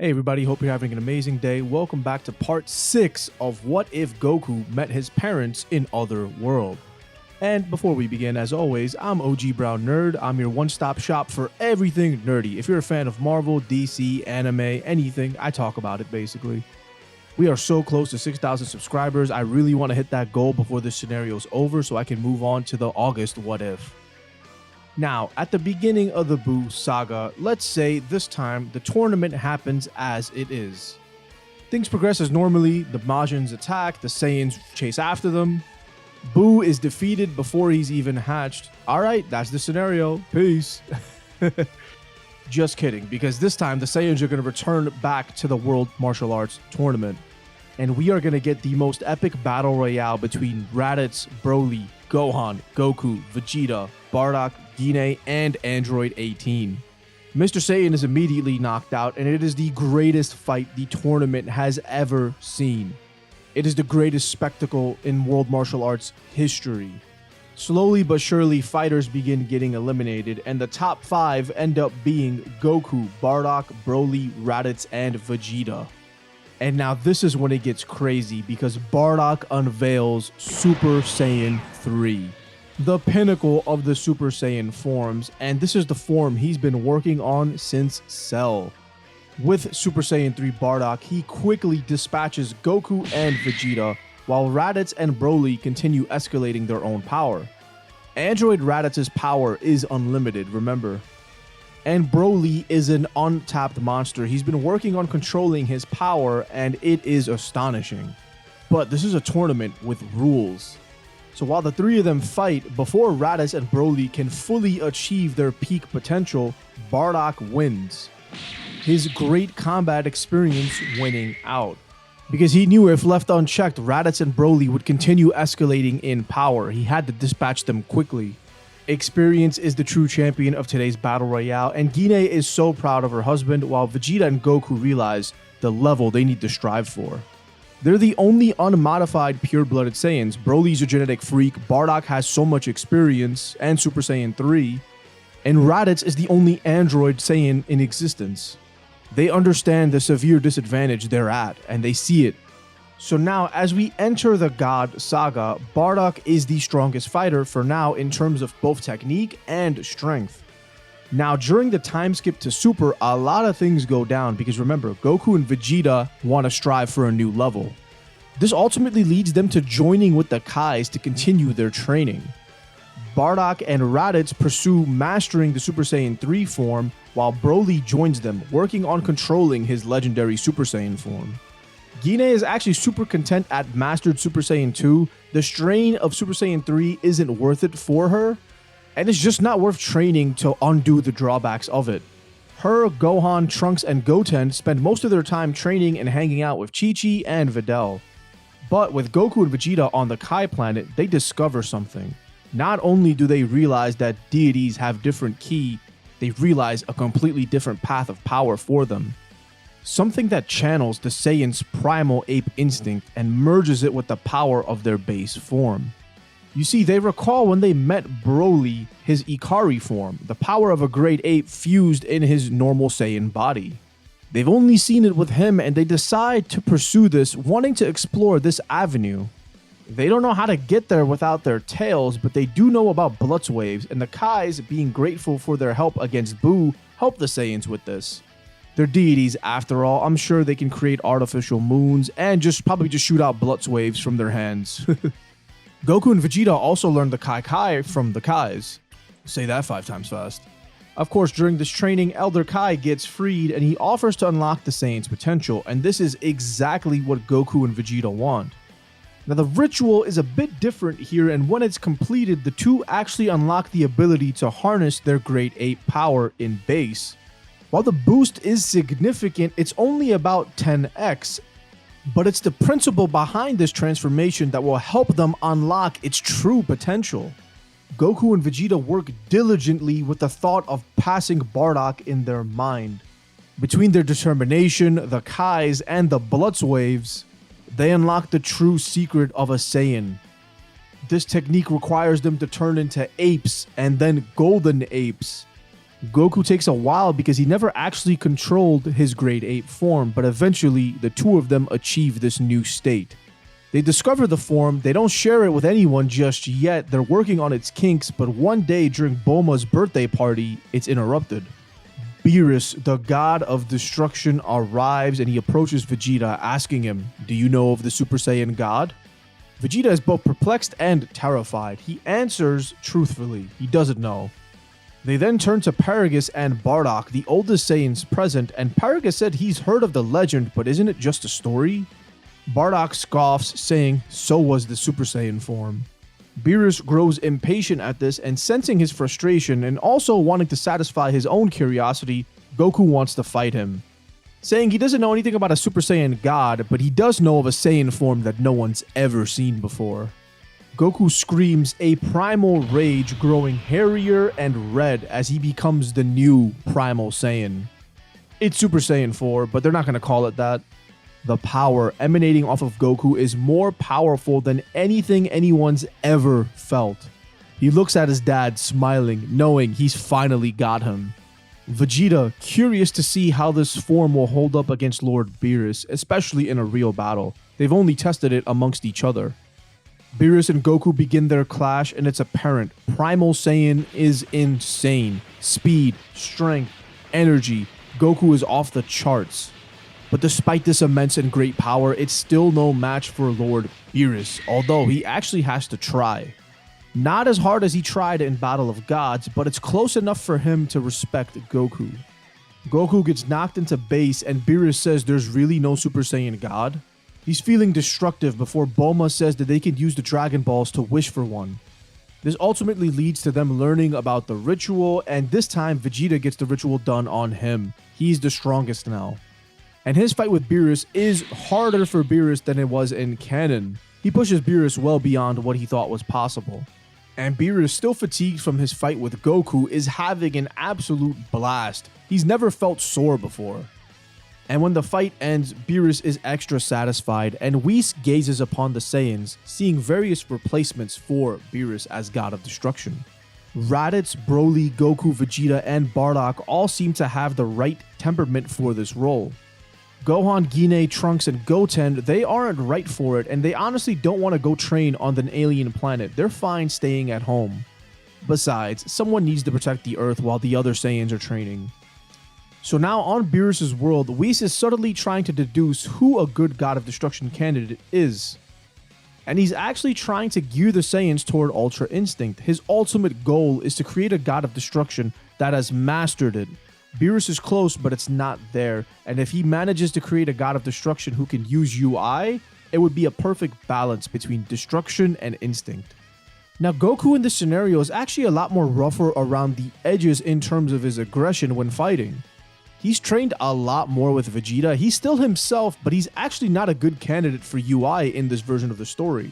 Hey everybody, hope you're having an amazing day. Welcome back to part 6 of What If Goku Met His Parents in Other World. And before we begin, as always, I'm OG Brown Nerd. I'm your one-stop shop for everything nerdy. If you're a fan of Marvel, DC, anime, anything, I talk about it basically. We are so close to 6,000 subscribers. I really want to hit that goal before this scenario's over so I can move on to the August What If. Now, at the beginning of the Buu saga, let's say this time the tournament happens as it is. Things progress as normally, the Majins attack, the Saiyans chase after them. Buu is defeated before he's even hatched. Alright, that's the scenario. Peace. Just kidding, because this time the Saiyans are going to return back to the World Martial Arts Tournament. And we are going to get the most epic battle royale between Raditz, Broly, Gohan, Goku, Vegeta, Bardock, Gine, and Android 18. Mr. Satan is immediately knocked out, and it is the greatest fight the tournament has ever seen. It is the greatest spectacle in World Martial Arts history. Slowly but surely, fighters begin getting eliminated, and the top 5 end up being Goku, Bardock, Broly, Raditz, and Vegeta. And now this is when it gets crazy, because Bardock unveils Super Saiyan 3. The pinnacle of the Super Saiyan forms, and this is the form he's been working on since Cell. With Super Saiyan 3 Bardock, he quickly dispatches Goku and Vegeta, while Raditz and Broly continue escalating their own power. Android Raditz's power is unlimited, remember. And Broly is an untapped monster. He's been working on controlling his power, and it is astonishing. But this is a tournament with rules. So while the three of them fight, before Raditz and Broly can fully achieve their peak potential, Bardock wins. His great combat experience winning out. Because he knew if left unchecked, Raditz and Broly would continue escalating in power. He had to dispatch them quickly. Experience is the true champion of today's battle royale, and Gine is so proud of her husband, while Vegeta and Goku realize the level they need to strive for. They're the only unmodified pure-blooded Saiyans. Broly's a genetic freak, Bardock has so much experience, and Super Saiyan 3, and Raditz is the only android Saiyan in existence. They understand the severe disadvantage they're at, and they see it. So now, as we enter the God Saga, Bardock is the strongest fighter for now in terms of both technique and strength. Now, during the time skip to Super, a lot of things go down because remember, Goku and Vegeta want to strive for a new level. This ultimately leads them to joining with the Kais to continue their training. Bardock and Raditz pursue mastering the Super Saiyan 3 form, while Broly joins them, working on controlling his legendary Super Saiyan form. Gine is actually super content at Mastered Super Saiyan 2. The strain of Super Saiyan 3 isn't worth it for her, and it's just not worth training to undo the drawbacks of it. Her, Gohan, Trunks, and Goten spend most of their time training and hanging out with Chi-Chi and Videl. But with Goku and Vegeta on the Kai planet, they discover something. Not only do they realize that deities have different ki, they realize a completely different path of power for them. Something that channels the Saiyans' primal ape instinct and merges it with the power of their base form. You see, they recall when they met Broly, his Ikari form, the power of a great ape fused in his normal Saiyan body. They've only seen it with him, and they decide to pursue this, wanting to explore this avenue. They don't know how to get there without their tails, but they do know about Blutz Waves, and the Kais, being grateful for their help against Buu, help the Saiyans with this. They're deities after all. I'm sure they can create artificial moons and probably just shoot out Blutz Waves from their hands. Goku and Vegeta also learned the Kai from the Kais. Say that 5 times fast. Of course, during this training, Elder Kai gets freed and he offers to unlock the Saiyan's potential, and this is exactly what Goku and Vegeta want. Now, the ritual is a bit different here, and when it's completed, the two actually unlock the ability to harness their great ape power in base. While the boost is significant, it's only about 10x, but it's the principle behind this transformation that will help them unlock its true potential. Goku and Vegeta work diligently with the thought of passing Bardock in their mind. Between their determination, the Kais, and the Blutz Waves, they unlock the true secret of a Saiyan. This technique requires them to turn into apes and then golden apes. Goku takes a while because he never actually controlled his grade 8 form, but eventually the two of them achieve this new state. They discover the form, they don't share it with anyone just yet, they're working on its kinks, but one day during Bulma's birthday party, it's interrupted. Beerus, the god of destruction, arrives and he approaches Vegeta asking him, "Do you know of the Super Saiyan god?" Vegeta is both perplexed and terrified. He answers truthfully, he doesn't know. They then turn to Paragus and Bardock, the oldest Saiyans present, and Paragus said he's heard of the legend, but isn't it just a story? Bardock scoffs, saying, "So was the Super Saiyan form." Beerus grows impatient at this, and sensing his frustration and also wanting to satisfy his own curiosity, Goku wants to fight him. Saying he doesn't know anything about a Super Saiyan god, but he does know of a Saiyan form that no one's ever seen before. Goku screams, a primal rage growing hairier and red as he becomes the new Primal Saiyan. It's Super Saiyan 4, but they're not going to call it that. The power emanating off of Goku is more powerful than anything anyone's ever felt. He looks at his dad smiling, knowing he's finally got him. Vegeta, curious to see how this form will hold up against Lord Beerus, especially in a real battle. They've only tested it amongst each other. Beerus and Goku begin their clash, and it's apparent Primal Saiyan is insane. Speed, strength, energy. Goku is off the charts. But despite this immense and great power, it's still no match for Lord Beerus, although he actually has to try. Not as hard as he tried in Battle of Gods, but it's close enough for him to respect Goku. Goku gets knocked into base, and Beerus says there's really no Super Saiyan God. He's feeling destructive before Bulma says that they can use the Dragon Balls to wish for one. This ultimately leads to them learning about the ritual, and this time Vegeta gets the ritual done on him. He's the strongest now. And his fight with Beerus is harder for Beerus than it was in canon. He pushes Beerus well beyond what he thought was possible. And Beerus, still fatigued from his fight with Goku, is having an absolute blast. He's never felt sore before. And when the fight ends, Beerus is extra satisfied, and Whis gazes upon the Saiyans, seeing various replacements for Beerus as God of Destruction. Raditz, Broly, Goku, Vegeta, and Bardock all seem to have the right temperament for this role. Gohan, Gine, Trunks, and Goten, they aren't right for it, and they honestly don't want to go train on an alien planet. They're fine staying at home. Besides, someone needs to protect the Earth while the other Saiyans are training. So now on Beerus' world, Whis is subtly trying to deduce who a good God of Destruction candidate is. And he's actually trying to gear the Saiyans toward Ultra Instinct. His ultimate goal is to create a God of Destruction that has mastered it. Beerus is close, but it's not there, and if he manages to create a God of Destruction who can use UI, it would be a perfect balance between destruction and instinct. Now, Goku in this scenario is actually a lot more rougher around the edges in terms of his aggression when fighting. He's trained a lot more with Vegeta. He's still himself, but he's actually not a good candidate for UI in this version of the story.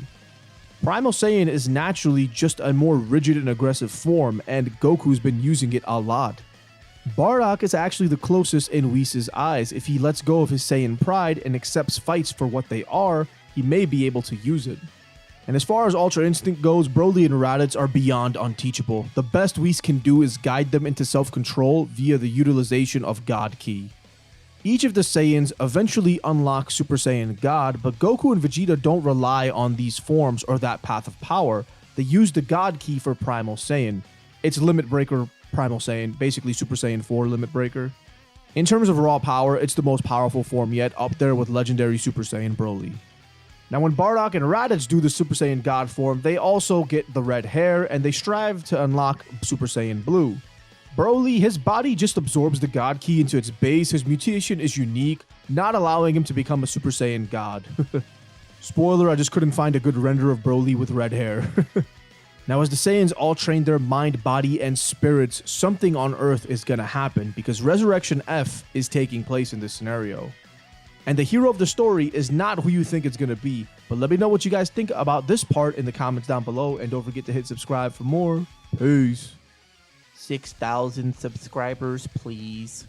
Primal Saiyan is naturally just a more rigid and aggressive form, and Goku's been using it a lot. Bardock is actually the closest in Whis' eyes. If he lets go of his Saiyan pride and accepts fights for what they are, he may be able to use it. And as far as Ultra Instinct goes, Broly and Raditz are beyond unteachable. The best Whis can do is guide them into self-control via the utilization of God Ki. Each of the Saiyans eventually unlock Super Saiyan God, but Goku and Vegeta don't rely on these forms or that path of power. They use the God Ki for Primal Saiyan. It's Limit Breaker Primal Saiyan, basically Super Saiyan 4 Limit Breaker. In terms of raw power, it's the most powerful form yet, up there with legendary Super Saiyan Broly. Now when Bardock and Raditz do the Super Saiyan God form, they also get the red hair, and they strive to unlock Super Saiyan Blue. Broly, his body just absorbs the God Ki into its base. His mutation is unique, not allowing him to become a Super Saiyan God. Spoiler, I just couldn't find a good render of Broly with red hair. Now, as the Saiyans all train their mind, body, and spirits, something on Earth is gonna happen because Resurrection F is taking place in this scenario. And the hero of the story is not who you think it's gonna be, but let me know what you guys think about this part in the comments down below, and don't forget to hit subscribe for more. Peace. 6,000 subscribers, please.